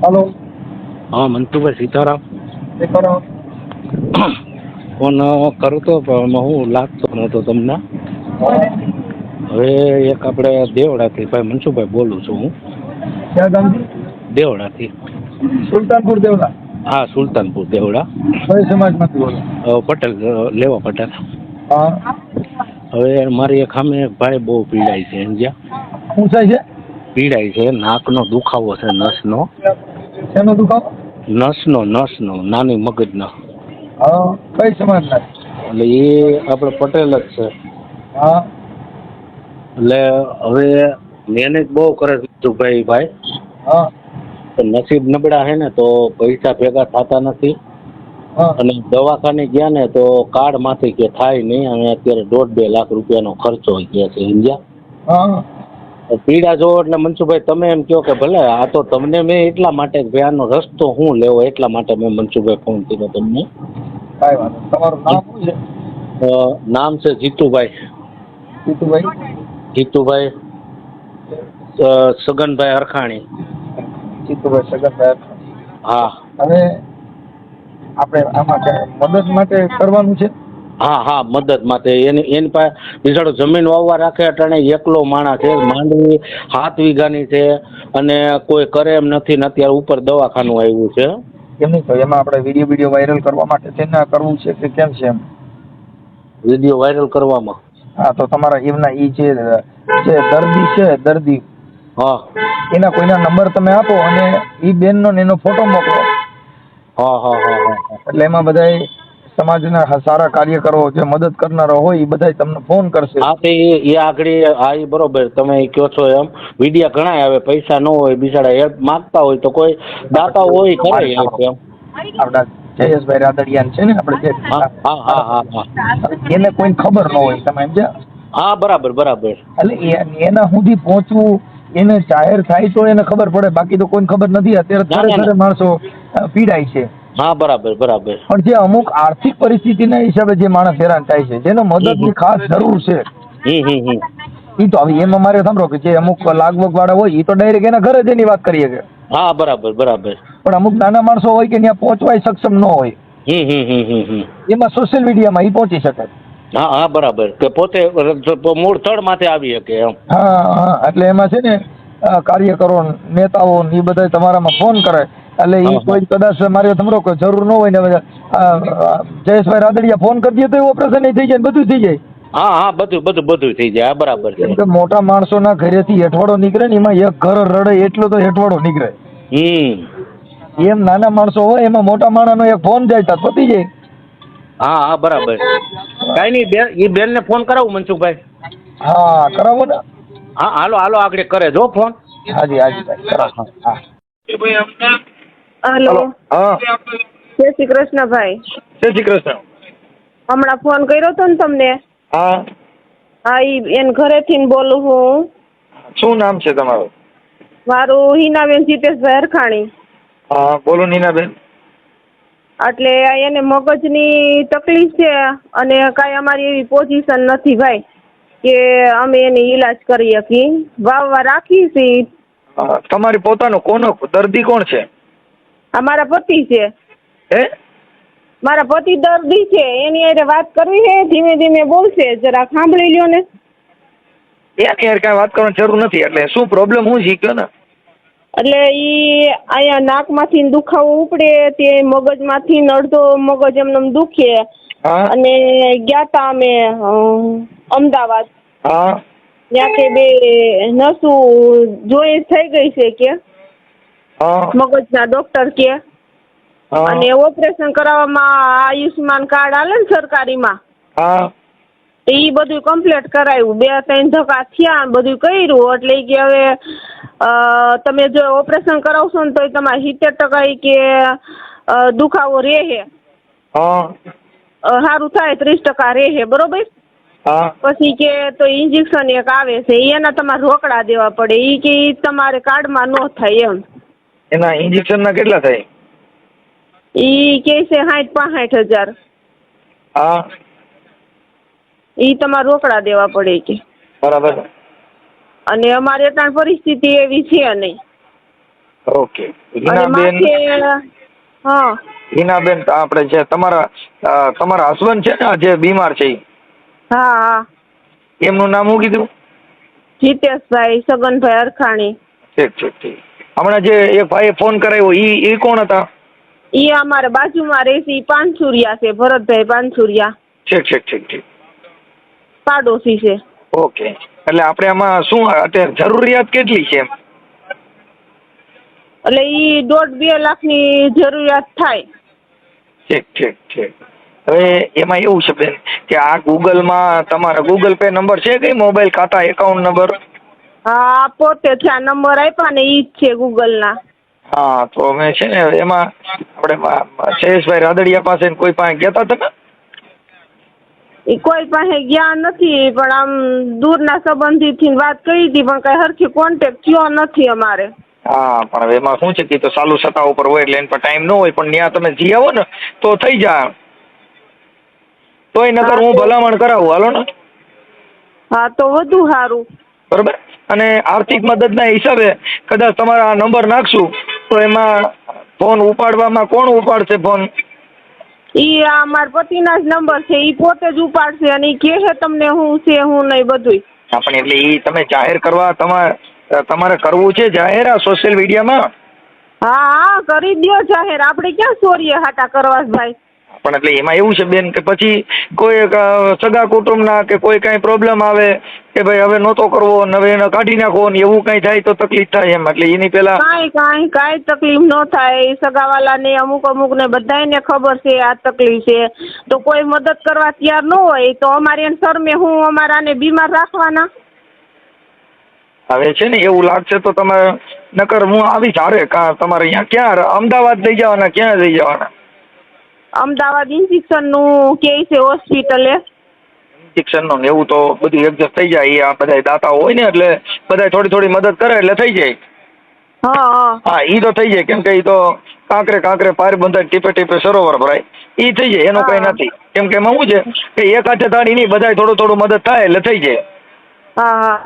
Hello. હા મનસુખભાઈ સીતારામ. એ કરો. Phone કરું તો પણ હું લાગતો નહોતો તમને. હવે એક આપણે દેવડાથી ભાઈ મનસુખભાઈ બોલું છું હું. ક્યાં ગામથી? દેવડાથી. સુલતાનપુર દેવલા. હા સુલતાનપુર દેવડા. કઈ સમાજમાંથી બોલો? પટેલ લેવા પટેલ. હા. હવે મારી એક સામે એક ભાઈ બહુ પીડાય છે સમજ્યા. શું થાય છે? પીડાય છે, નાકનો દુખાવો છે, નસનો. શેનો દુખાવો? નસનો નાની મગજનો. હા. કઈ સમાજના? એટલે એ આપણે પટેલ જ છે. હા. એટલે હવે મહેનત બહુ કરે છે ભાઈ. હા. નસીબ નબળા છે ને તો પૈસા ભેગા થતા નથી. હા. અને દવાખાને ગયા ને તો કાર્ડમાંથી કે થાય નહીં, અને અત્યારે 1.5-2 લાખ રૂપિયાનો ખર્ચો ગયા છે સમજ્યા. હા. પીડા જો એટલે મનસુખભાઈ તમે એમ કહો કે ભલે આ તો તમને મેં એટલા માટે ભાઈ આનો રસ્તો હું લેવો એટલા માટે મેં મનસુખભાઈ ફોન કર્યો તમને. કાંઈ વાંધો નહીં. તમારું નામ શું છે? નામ છે જીતુભાઈ. જીતુભાઈ સગનભાઈ અરખાણી. જીતુભાઈ સગનભાઈ. હા. હવે આપણે આમાં મદદ માટે કરવાનું છે? હા મદદ માટે એની પાસે બિચારો જમીન વાવવા રાખે અટાણે એકલો માણસ છે, માંડવી 7 વીઘાની છે, અને કોઈ કરે એમ નથી ને અત્યારે ઉપર દવાખાનું આવ્યું છે. કેમ નહીં તો એમાં આપણે વિડીયો વાયરલ કરવા માટે તેને કરવું છે કે કેમ છે એમ? વિડીયો વાયરલ કરવામાં. હા તો તમારા એમના જે દર્દી હા. એના કોઈના નંબર તમે આપો અને એ બેનનો એનો ફોટો મોકલો. હા. એટલે એમાં બધા સમાજના સારા કાર્યકરો જે મદદ કરનારા હોય એ બધા તમને ફોન કરશે. હા તો એ આગળ એ બરોબર તમે કહો છો એમ. વિડીયા ઘણા આવે, પૈસા ન હોય બિચારા હેલ્પ માંગતા હોય તો કોઈ દાતા હોય કરે હેલ્પ એમ. આપણા જયેશભાઈ રાદડિયાન છે ને આપણે હા. એને કોઈ ખબર ન હોય તમે સમજ્યા? હા બરાબર. એટલે એના સુધી પહોંચવું એને જાહેર થાય તો એને ખબર પડે, બાકી તો કોઈને ખબર નથી. અત્યારે ખરેખર માણસો પીડાય છે. હા બરાબર. પણ જે અમુક આર્થિક પરિસ્થિતિના હિસાબે જે માણસ હેરાન થાય છે, જેને મદદની ખાસ જરૂર છે, એ તો હવે એમ અમારે સાંભળો કે જે અમુક લાગવગ વાળા હોય એ તો ડાયરેક્ટ એના ઘરે જ એની વાત કરીએ કે. હા બરાબર. પણ અમુક નાના માણસો હોય કે ત્યાં પહોંચવાય સક્ષમ ન હોય. એમાં સોશિયલ મીડિયામાં એ પહોંચી શકે. હા બરાબર કે પોતે મૂળ તળ માથે આવી શકે એમ. હા એટલે એમાં છે ને કાર્યકરો નેતાઓ એ બધા તમારામાં ફોન કરે એટલે એ કોઈ કદાચ મારે સમરો કોઈ જરૂર ન હોય ને જયેશભાઈ રાદડિયા ફોન કરી દે તો ઓપરેશન થઈ જાય, બધું થઈ જાય. હા બધું થઈ જાય. બરાબર છે. કેમ કે મોટા માણસોના ઘરેથી હેઠવાડો નીકળે ને એમાં એક ઘર રડે એટલો તો હેઠવાડો નીકળે. એમ નાના માણસો હોય એમાં મોટા માણસનો એક ફોન જાય તો પતી જાય. હા બરાબર. કઈ નહીં એ બેન ને ફોન કરાવું મનસુખભાઈ. હા કરાવો ને. હા હાલો આગળ કરે જો ફોન. હાજી કરાવો. હા. હલો. હા. જય શ્રી કૃષ્ણ ભાઈ. જય શ્રી કૃષ્ણ. હમણાં ફોન કર્યો હતો ને તમને? હા. હા એને ઘરેથી બોલું હું. શું નામ છે તમારું? મારું હિનાબેન જીતેશભાઈ અરખાણી. હા બોલો નીનાબેન. એટલે એને મગજની તકલીફ છે અને કાંઈ અમારી એવી પોઝિશન નથી ભાઈ કે અમે એને ઈલાજ કરી શકીએ. વાવવા રાખી છીએ. તમારી પોતાનો કોનો દર્દી કોણ છે? અમારા પતિ છે. હે? મારા પતિ દર્દી છે. એની હારે વાત કરવી છે, ધીમે ધીમે બોલશે, જરા સાંભળી લ્યો ને. એની યાર કાંઈ વાત કરવાની જરૂર નથી. એટલે શું પ્રોબ્લેમ શું છે કયો ને? એટલે ઈ અહીંયા નાકમાંથી દુખાવો ઉપડે તે મગજમાંથી અડધો મગજ એમને દુખે અને ગયા તા અમે અમદાવાદ. ત્યાં કે બે નસું જોઈન્ટ થઈ ગઈ છે કે મગજના ડોક્ટર કે અને ઓપરેશન કરાવવામાં આયુષ્યમાન કાર્ડ આલે ને સરકારીમાં એ બધું કમ્પ્લીટ કરાવ્યું. 2-3 ધક્કા થયા બધું કર્યું એટલે કે હવે તમે જો ઓપરેશન કરાવશો ને તો તમારે 70% કે દુખાવો રહે, સારું થાય 30% રહે, બરોબર. પછી કે તો ઇન્જેક્શન એક આવે છે એના તમારે રોકડા દેવા પડે. એ કે તમારે કાર્ડમાં ન થાય એમ. એના ઇન્જેક્શનના કેટલા થાય? એ કે છે 60-65 હજાર. એ તમારે રોકડા દેવા પડે કે. બરાબર. અને અમારે ત્યાં પરિસ્થિતિ એવી છે નહીં. ઓકે. અને હિનાબેન, માથે હા હિનાબેન આપણે જે તમારા હસબન્ડ છે ને આ જે બીમાર છે ઈ, હા હા એમનું નામ શું કીધું? જીતેશભાઈ સગનભાઈ અરખાણી. ઠીક ઠીક ઠીક. હમણાં જે એક ભાઈએ ફોન કરાવ્યો ઈ કોણ હતા? ઈ અમારે બાજુમાં રહે છે, ઈ પાનસુરિયા છે, ભરતભાઈ પાનસુરિયા. ઠીક ઠીક ઠીક ઠીક. પાડોશી છે. ઓકે. એટલે આપણે આમાં શું અત્યારે જરૂરિયાત કેટલી છે એમ? એટલે ઈ 1.5-2 લાખની જરૂરિયાત થાય. ઠીક ઠીક ઠીક. હવે એમાં એવું છે બેન કે આ ગૂગલમાં તમારા ગૂગલ પે નંબર છે કઈ મોબાઈલ ખાતા એકાઉન્ટ નંબર? હા પોતે છે, આ નંબર આપ્યા ને ઈ જ છે ગૂગલના. હા તો અમે છે ને એમાં આપણે જયેશભાઈ રાદડિયા પાસે કોઈ પાસે ગયા હતા તમે? ઈ કોઈ પાસે ગયા નથી, પણ આમ દૂરના સંબંધીથી વાત કરી હતી, પણ કઈ હરખી કોન્ટેક્ટ થયો નથી અમારે. હા પણ હવે એમાં શું છે કે તો ચાલુ સત્તા ઉપર હોય એટલે એના પર ટાઈમ ન હોય, પણ ત્યાં તમે જઈ આવો ને તો થઈ જાય. તોય નકર હું ભલામણ કરાવું, હાલો ને. હા તો વધુ સારું. બરોબર. અને આર્થિક મદદના હિસાબે કદાચ તમારા આ નંબર નાખશું તો એમાં ફોન ઉપાડવામાં કોણ ઉપાડશે ફોન? ઈ આ મારા પતિના જ નંબર છે, ઈ પોતે જ ઉપાડશે અને ઈ કહે તમને હું છે હું નહીં બધુંય. હા પણ એટલે ઈ તમે જાહેર કરવા તમારે કરવું છે જાહેર આ સોશિયલ મીડિયામાં? હા હા કરી દ્યો જાહેર, આપણે ક્યાં ચોરીએ હાટા કરવા ભાઈ. પણ એટલે એમાં એવું છે બેન કે પછી કોઈ સગા કુટુંબના કે કોઈ કાંઈ પ્રોબ્લેમ આવે કે ભાઈ હવે નહોતો કરવો ને હવે એને કાઢી નાખો ને એવું કાંઈ થાય તો તકલીફ થાય એમ, એટલે એની પેલા કાંઈ તકલીફ ન થાય. સગાવાલાને અમુક ને બધાયને ખબર છે આ તકલીફ છે, તો કોઈ મદદ કરવા તૈયાર ન હોય તો અમારે એને શરમે હું અમારાને બીમાર રાખવાના? હવે છે ને એવું લાગશે તો તમે નકર હું આવી સારે તમારે અહીંયા ક્યાં અમદાવાદ લઈ જવાના, ક્યાં લઈ જવાના? અમદાવાદ ઇન્જેક્શનનું કે છે હોસ્પિટલે. ઇન્જેક્શનનું એવું તો બધું એડજસ્ટ થઈ જાય, એ આ બધા દાતા હોય ને એટલે બધા થોડી મદદ કરે એટલે થઈ જાય. હા હા ઈ તો થઈ જાય, કેમ કે ઈ તો કાંકરે પાર બંધાય ટીપે સરોવર ભરાય, ઈ થઈ જાય એનું કઈ નથી. કેમ કે એમાં શું છે કે એક હાથે તાળી નહીં, બધા થોડું મદદ થાય એટલે થઈ જાય. હા.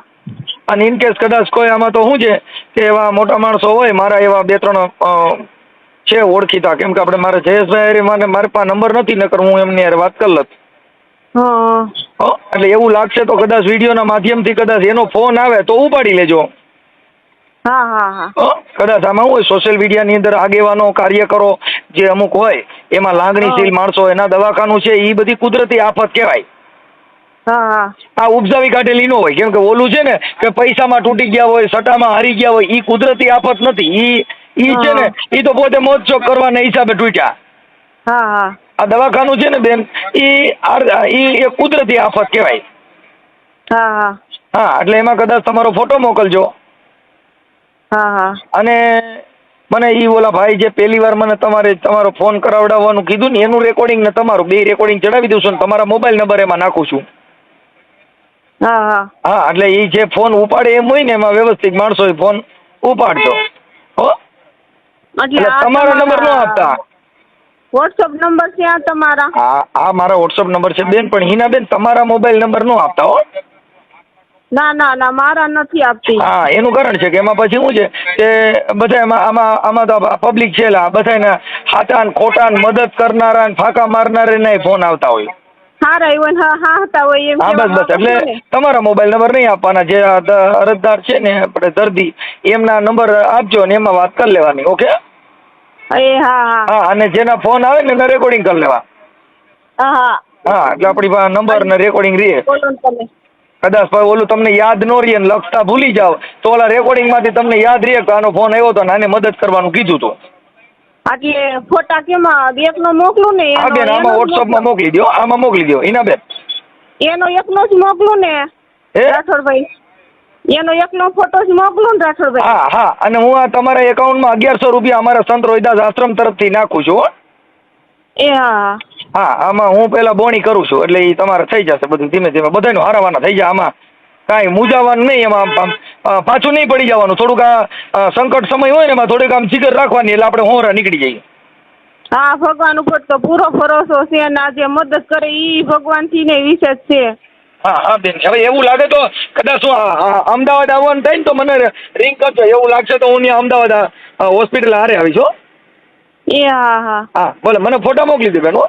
અને ઇનકેસ કદાચ કોઈ આમાં તો શું છે કે એવા મોટા માણસો હોય, મારા એવા 2-3 છે ઓળખીતા, કેમ કે આપણે મારા જયેશભાઈ મારી પાસે નંબર નથી, નકર હું એમની યાર વાત કરી લત. એટલે એવું લાગશે તો કદાચ વિડીયોના માધ્યમથી કદાચ એનો ફોન આવે તો ઉપાડી લેજો. હા. કદાચ આમાં હોય સોશિયલ મીડિયાની અંદર આગેવાનો કાર્યકરો જે અમુક હોય એમાં લાગણીશીલ માણસો, એના દવાખાનું છે, એ બધી કુદરતી આફત કહેવાય. આ ઉપજાવી કાઢેલી ન હોય, કેમ કે ઓલું છે ને કે પૈસામાં તૂટી ગયા હોય, સટ્ટામાં હારી ગયા હોય, ઈ કુદરતી આફત નથી. ઈ છે ને ઈ તો પોતે મોજશોખ કરવાના હિસાબે તૂટ્યા. આ દવાખાનું છે ને બેન, ઈ એક કુદરતી આફત કહેવાય. હા એટલે એમાં કદાચ તમારો ફોટો મોકલજો. અને મને ઈ ઓલા ભાઈ જે પહેલી વાર મને તમારો ફોન કરાવડાવવાનું કીધું ને એનું રેકોર્ડિંગ ને તમારું 2 રેકોર્ડિંગ ચડાવી દઉં છું ને તમારા મોબાઈલ નંબર એમાં નાખું છું. હા એટલે ઈ જે ફોન ઉપાડે એમ હોય ને એમાં વ્યવસ્થિત માણસો ફોન ઉપાડજો. એટલે તમારો નંબર ન આપતા. વોટ્સઅપ નંબર છે આ તમારા? હા મારા વોટ્સઅપ નંબર છે બેન, પણ હિના બેન તમારા મોબાઈલ નંબર ન આપતા હો. ના મારા નથી આપતી. હા એનું કારણ છે કે એમાં પછી શું છે કે બધા આમાં તો પબ્લિક છે, બધાને હાચા ને ખોટા ને મદદ કરનારા ને ફાંકા મારનારા ને ફોન આવતા હોય. બસ એટલે તમારા મોબાઈલ નંબર નહીં આપવાના. જે અરજદાર છે ને આપણે દર્દી એમના નંબર આપજો ને એમાં વાત કરી લેવાની. ઓકે. હા અને જેના ફોન આવે ને એના રેકોર્ડિંગ કરી લેવા. હા એટલે આપણી પાસે નંબર ને રેકોર્ડિંગ રહે. કદાચ ઓલું તમને યાદ ન રહે ને લખતા ભૂલી જાવ તો ઓલા રેકોર્ડિંગ માંથી તમને યાદ રહે કે આનો ફોન આવ્યો હતો ને આને મદદ કરવાનું કીધું હતું. એટલે ફોટા કેમાં એકનો મોકલું ને? હા બેન આમાં વોટ્સઅપમાં મોકલી દો, આમાં મોકલી દો. ઈના બેન એનો એકનો જ મોકલું ને રાઠોડભાઈ? એનો એકનો ફોટો જ મોકલું ને રાઠોડભાઈ? હા અને હું આ તમારા એકાઉન્ટમાં 1100 રૂપિયા અમારા સંત રોહિદાસ આશ્રમ તરફથી નાખું છું. હા આમાં હું પેલા બોણી કરું છું એટલે એ તમારે થઈ જશે બધું ધીમે ધીમે બધાનું હારાવાના થઈ જાય. આમાં કાંઈ મૂંઝાવાનું નહીં, એમાં પાછું નહીં પડી જવાનું. થોડુંક આ સંકટ સમય હોય ને એમાં થોડીક આમ જીગર રાખવાની એટલે આપણે હોરા નીકળી જઈએ. ભગવાન ઉપર તો પૂરો ભરોસો છે, અને આ જે મદદ કરે એ ભગવાનથી ને વિશેષ છે. હા હા બેન, હવે એવું લાગે તો કદાચ હું અમદાવાદ આવવાનું થાય ને તો મને રિંગ કરજો. એવું લાગશે તો હું ત્યાં અમદાવાદ હોસ્પિટલ હારે આવીશ હો. એ હા હા હા ભલે, મને ફોટા મોકલી દે બેન હો.